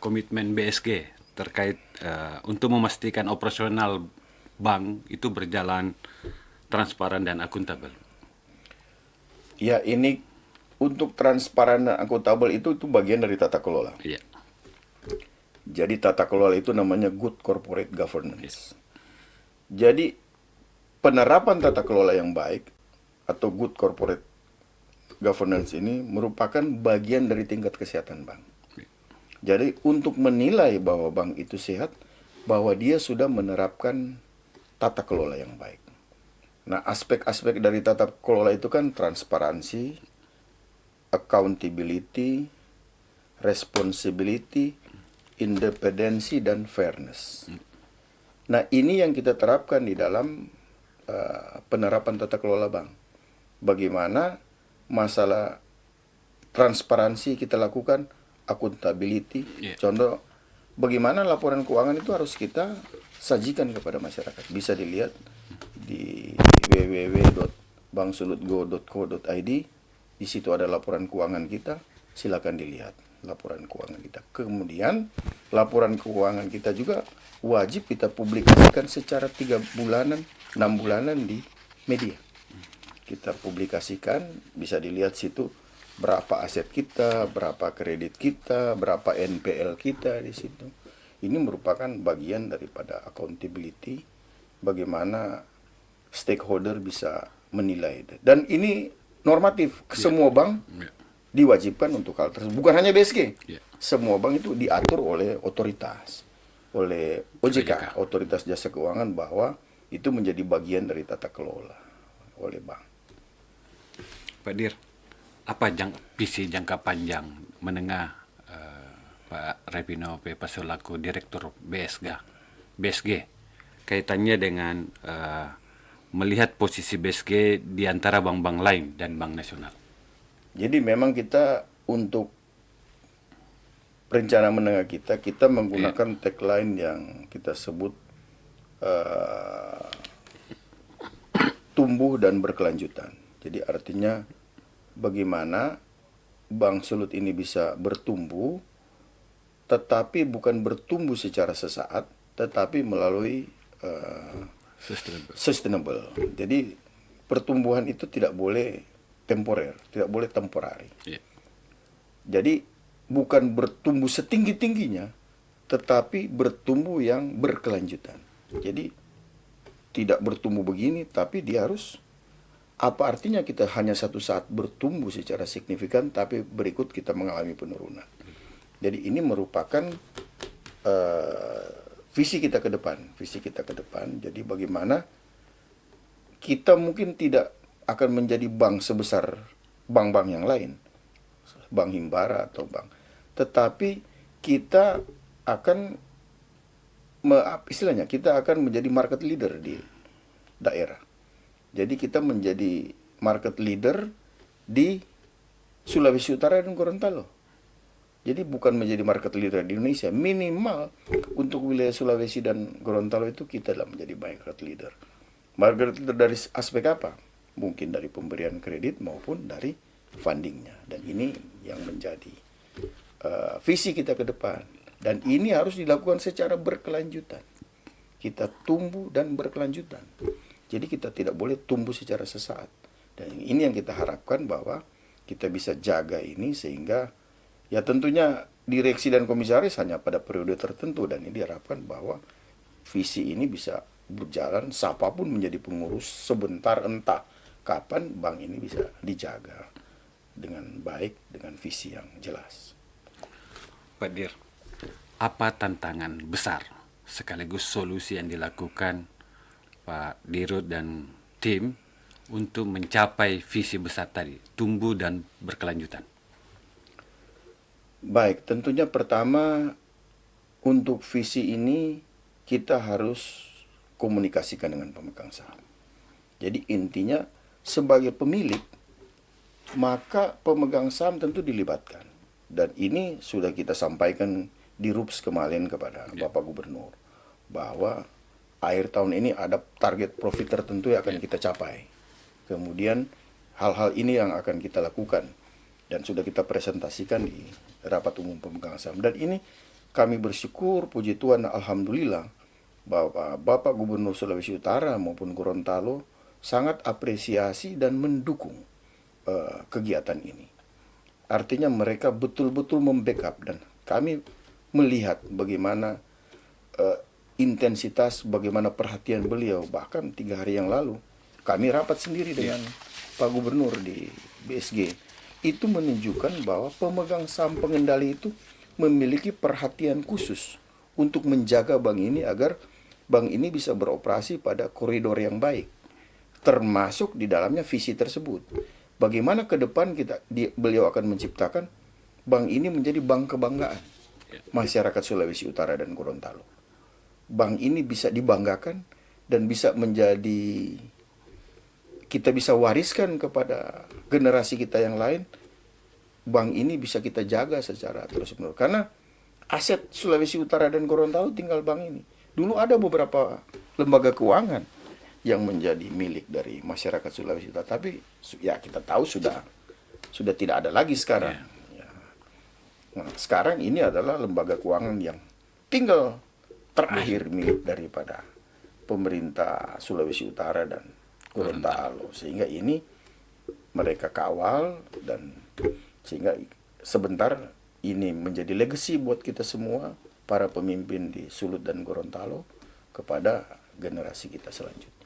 komitmen BSG terkait untuk memastikan operasional bank itu berjalan transparan dan akuntabel? Ya, ini untuk transparan dan akuntabel itu bagian dari tata kelola. Iya. Jadi tata kelola itu namanya good corporate Iya. governance. Jadi penerapan tata kelola yang baik atau good corporate governance ini merupakan bagian dari tingkat kesehatan bank. Jadi untuk menilai bahwa bank itu sehat, bahwa dia sudah menerapkan tata kelola yang baik. Nah, aspek-aspek dari tata kelola itu kan transparansi, accountability, responsibility, independensi, dan fairness. Nah, ini yang kita terapkan di dalam penerapan tata kelola bank. Bagaimana masalah transparansi kita lakukan, accountability. Yeah. Contoh, bagaimana laporan keuangan itu harus kita sajikan kepada masyarakat. Bisa dilihat di www.banksulutgo.co.id. Di situ ada laporan keuangan kita. Silakan dilihat laporan keuangan kita. Kemudian laporan keuangan kita juga wajib kita publikasikan secara 3 bulanan, 6 bulanan di media. Kita publikasikan, bisa dilihat situ berapa aset kita, berapa kredit kita, berapa NPL kita di situ. Ini merupakan bagian daripada accountability, bagaimana stakeholder bisa menilai. Dan ini normatif, semua bank diwajibkan untuk hal tersebut. Bukan hanya BSG, semua bank itu diatur oleh otoritas, oleh OJK, Otoritas Jasa Keuangan, bahwa itu menjadi bagian dari tata kelola oleh bank. Pak Dir, apa visi jangka panjang menengah Pak Revino Pepa selaku Direktur BSG kaitannya dengan melihat posisi BSG di antara bank-bank lain dan bank nasional? Jadi memang kita untuk rencana menengah kita menggunakan tagline yang kita sebut tumbuh dan berkelanjutan. Jadi artinya bagaimana Bank Sulut ini bisa bertumbuh, tetapi bukan bertumbuh secara sesaat, tetapi melalui sustainable. Jadi pertumbuhan itu tidak boleh temporer, tidak boleh temporari. Jadi bukan bertumbuh setinggi-tingginya, tetapi bertumbuh yang berkelanjutan. Jadi tidak bertumbuh begini, tapi dia harus, apa artinya kita hanya satu saat bertumbuh secara signifikan, tapi berikut kita mengalami penurunan. Jadi ini merupakan visi kita ke depan. Jadi bagaimana kita mungkin tidak akan menjadi bank sebesar bank-bank yang lain, bank himbara atau bank, tetapi kita akan istilahnya kita akan menjadi market leader di daerah. Jadi kita menjadi market leader di Sulawesi Utara dan Gorontalo. Jadi bukan menjadi market leader di Indonesia, minimal untuk wilayah Sulawesi dan Gorontalo itu kita adalah menjadi market leader. Market leader dari aspek apa? Mungkin dari pemberian kredit maupun dari fundingnya. Dan ini yang menjadi visi kita ke depan. Dan ini harus dilakukan secara berkelanjutan. Kita tumbuh dan berkelanjutan. Jadi kita tidak boleh tumbuh secara sesaat. Dan ini yang kita harapkan, bahwa kita bisa jaga ini sehingga ya tentunya direksi dan komisaris hanya pada periode tertentu, dan ini diharapkan bahwa visi ini bisa berjalan siapapun menjadi pengurus sebentar, entah kapan bank ini bisa dijaga dengan baik, dengan visi yang jelas. Pak Dir, apa tantangan besar sekaligus solusi yang dilakukan Pak Dirut dan tim untuk mencapai visi besar tadi, tumbuh dan berkelanjutan? Baik, tentunya pertama untuk visi ini kita harus komunikasikan dengan pemegang saham. Jadi intinya sebagai pemilik, maka pemegang saham tentu dilibatkan. Dan ini sudah kita sampaikan di RUPS kemarin kepada Bapak Gubernur, bahwa akhir tahun ini ada target profit tertentu yang akan kita capai. Kemudian hal-hal ini yang akan kita lakukan dan sudah kita presentasikan di rapat umum pemegang saham. Dan ini kami bersyukur, puji Tuhan, alhamdulillah, bahwa Bapak Gubernur Sulawesi Utara maupun Gorontalo sangat apresiasi dan mendukung kegiatan ini. Artinya mereka betul-betul membackup, dan kami melihat bagaimana intensitas, bagaimana perhatian beliau. Bahkan 3 hari yang lalu kami rapat sendiri dengan Pak Gubernur di BSG. Itu menunjukkan bahwa pemegang saham pengendali itu memiliki perhatian khusus untuk menjaga bank ini agar bank ini bisa beroperasi pada koridor yang baik, termasuk di dalamnya visi tersebut. Bagaimana ke depan beliau akan menciptakan bank ini menjadi bank kebanggaan masyarakat Sulawesi Utara dan Gorontalo. Bank ini bisa dibanggakan dan bisa menjadi, kita bisa wariskan kepada generasi kita yang lain. Bank ini bisa kita jaga secara terus-menerus. Karena aset Sulawesi Utara dan Gorontalo tinggal bank ini. Dulu ada beberapa lembaga keuangan yang menjadi milik dari masyarakat Sulawesi Utara, tapi ya kita tahu sudah tidak ada lagi sekarang. Ya. Nah, sekarang ini adalah lembaga keuangan yang tinggal terakhir milik daripada pemerintah Sulawesi Utara dan Gorontalo, sehingga ini mereka kawal, dan sehingga sebentar ini menjadi legacy buat kita semua, para pemimpin di Sulut dan Gorontalo, kepada generasi kita selanjutnya.